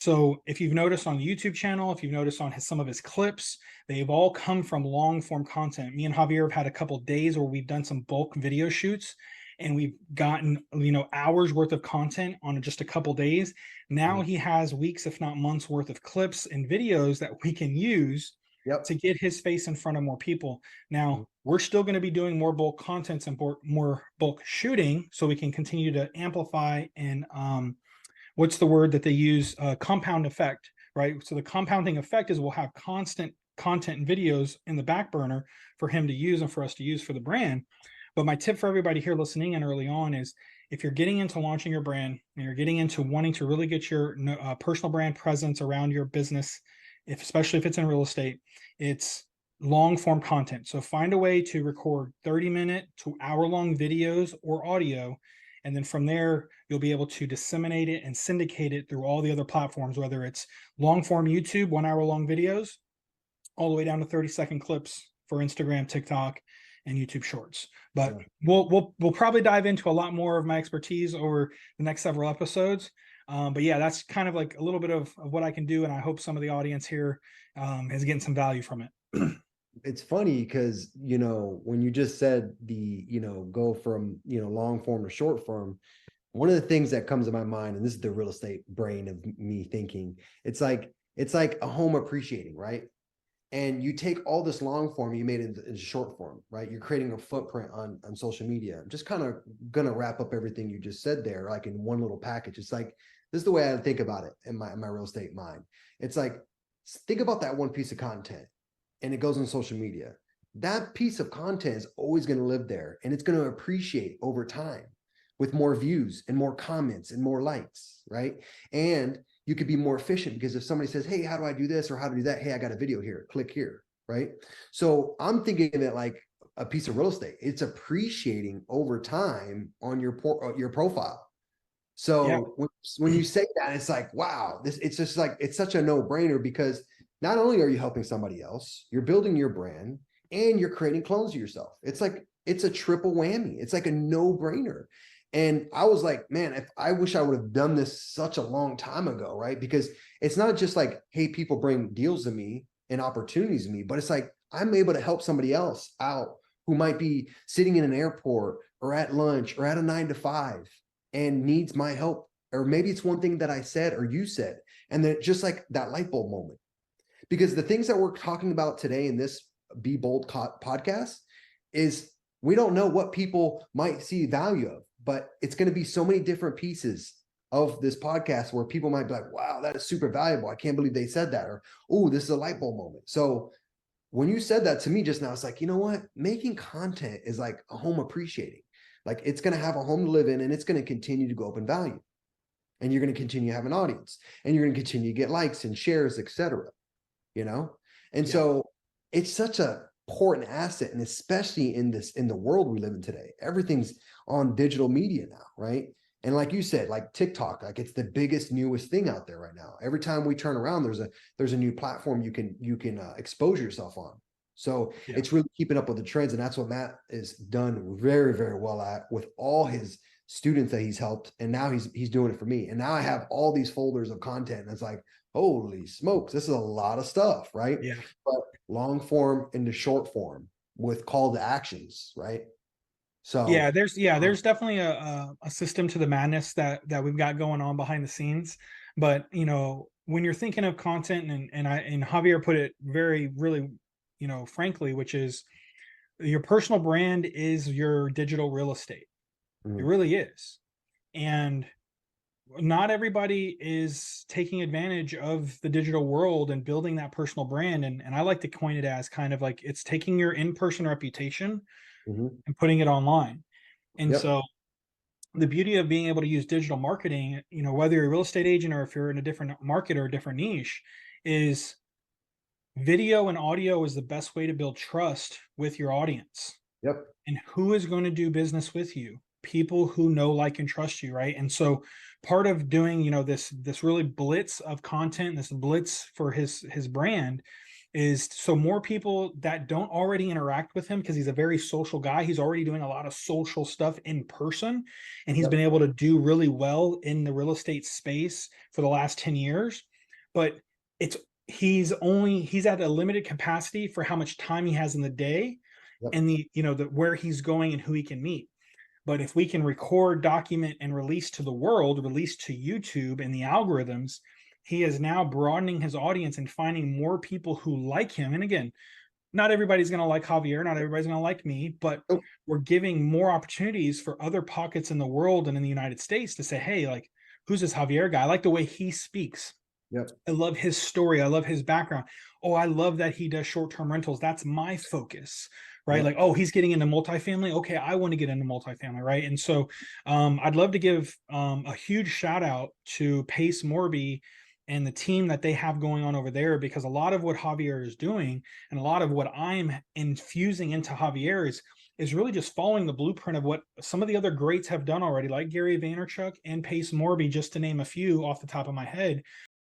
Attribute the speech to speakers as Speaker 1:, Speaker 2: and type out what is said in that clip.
Speaker 1: So if you've noticed on the YouTube channel, if you've noticed on some of his clips, they've all come from long form content. Me and Javier have had a couple of days where we've done some bulk video shoots and we've gotten, hours worth of content on just a couple days. Now
Speaker 2: Mhm.
Speaker 1: he has weeks, if not months worth of clips and videos that we can use
Speaker 2: Yep.
Speaker 1: to get his face in front of more people.
Speaker 2: Mhm.
Speaker 1: Now, we're still going to be doing more bulk contents and more bulk shooting so we can continue to amplify and what's the word that they use? Compound effect, right? So the compounding effect is we'll have constant content and videos in the back burner for him to use and for us to use for the brand. But my tip for everybody here listening in early on is if you're getting into launching your brand and you're getting into wanting to really get your personal brand presence around your business, especially if it's in real estate, it's long form content. So find a way to record 30-minute to hour-long videos or audio. And then from there, you'll be able to disseminate it and syndicate it through all the other platforms, whether it's long form YouTube, 1 hour long videos, all the way down to 30-second clips for Instagram, TikTok, and YouTube Shorts. But
Speaker 2: Yeah.
Speaker 1: we'll probably dive into a lot more of my expertise over the next several episodes. But yeah, that's kind of like a little bit of what I can do, and I hope some of the audience here is getting some value from it.
Speaker 2: It's funny because, when you just said go from, long form to short form, one of the things that comes to my mind, and this is the real estate brain of me thinking, it's like a home appreciating, right? And you take all this long form, you made it into short form, right? You're creating a footprint on social media. I'm just kind of gonna wrap up everything you just said there, like in one little package. It's like this is the way I think about it in my real estate mind. It's like think about that one piece of content, and it goes on social media. That piece of content is always going to live there, and it's going to appreciate over time with more views and more comments and more likes, right? And you could be more efficient because if somebody says, hey, how do I do this or how to do that? Hey, I got a video here, click here, right? So I'm thinking of it like a piece of real estate. It's appreciating over time on your profile.
Speaker 1: Yeah.
Speaker 2: So when you say that, it's like, wow, it's just like, it's such a no brainer because not only are you helping somebody else, you're building your brand and you're creating clones of yourself. It's like, it's a triple whammy. It's like a no brainer. And I was like, man, if I wish I would have done this such a long time ago, right? Because it's not just like, hey, people bring deals to me and opportunities to me, but it's like, I'm able to help somebody else out who might be sitting in an airport or at lunch or at a 9 to 5 and needs my help. Or maybe it's one thing that I said or you said, and then just like that light bulb moment. Because the things that we're talking about today in this Be Bold podcast is we don't know what people might see value of, but it's going to be so many different pieces of this podcast where people might be like, wow, that is super valuable. I can't believe they said that. Or, oh, this is a light bulb moment. So when you said that to me just now, it's like, you know what? Making content is like a home appreciating. Like it's going to have a home to live in and it's going to continue to go up in value. And you're going to continue to have an audience and you're going to continue to get likes and shares, etc. You know? And
Speaker 1: Yeah.
Speaker 2: so it's such a important asset. And especially in the world we live in today, everything's on digital media now, right? And like you said, like TikTok, like it's the biggest, newest thing out there right now. Every time we turn around, there's a new platform you can expose yourself on. So
Speaker 1: Yeah.
Speaker 2: it's really keeping up with the trends, and that's what Matt is done very, very well at with all his students that he's helped. And now he's doing it for me. And now I have all these folders of content, and it's like, holy smokes, this is a lot of stuff, right?
Speaker 1: Yeah.
Speaker 2: But long form into short form with call to actions, right?
Speaker 1: Yeah,
Speaker 2: So
Speaker 1: there's definitely a system to the madness that we've got going on behind the scenes. But when you're thinking of content, and Javier put it very really, frankly, which is your personal brand is your digital real estate. It
Speaker 2: mhm,
Speaker 1: really is. And not everybody is taking advantage of the digital world and building that personal brand. And I like to coin it as kind of like it's taking your in-person reputation
Speaker 2: mhm,
Speaker 1: and putting it online. And
Speaker 2: yep,
Speaker 1: so the beauty of being able to use digital marketing, whether you're a real estate agent or if you're in a different market or a different niche, is video and audio is the best way to build trust with your audience.
Speaker 2: yep,
Speaker 1: And who is going to do business with you? People who know, like, and trust you, right? And so part of doing, this really blitz of content, this blitz for his brand is so more people that don't already interact with him because he's a very social guy. He's already doing a lot of social stuff in person, and he's been
Speaker 2: yep,
Speaker 1: able to do really well in the real estate space for the last 10 years. but it's he's at a limited capacity for how much time he has in the day,
Speaker 2: Yep.
Speaker 1: and the where he's going and who he can meet. But if we can record, document, and release to the world, release to YouTube and the algorithms, he is now broadening his audience and finding more people who like him. And again, not everybody's going to like Javier, not everybody's going to like me, but
Speaker 2: Nope.
Speaker 1: we're giving more opportunities for other pockets in the world and in the United States to say, hey, like, who's this Javier guy? I like the way he speaks.
Speaker 2: Yep.
Speaker 1: I love his story. I love his background. Oh, I love that he does short-term rentals. That's my focus, right?
Speaker 2: Yep.
Speaker 1: Like, oh, he's getting into multifamily. Okay, I want to get into multifamily, right? And so I'd love to give a huge shout out to Pace Morby and the team that they have going on over there, because a lot of what Javier is doing and a lot of what I'm infusing into Javier is really just following the blueprint of what some of the other greats have done already, like Gary Vaynerchuk and Pace Morby, just to name a few off the top of my head.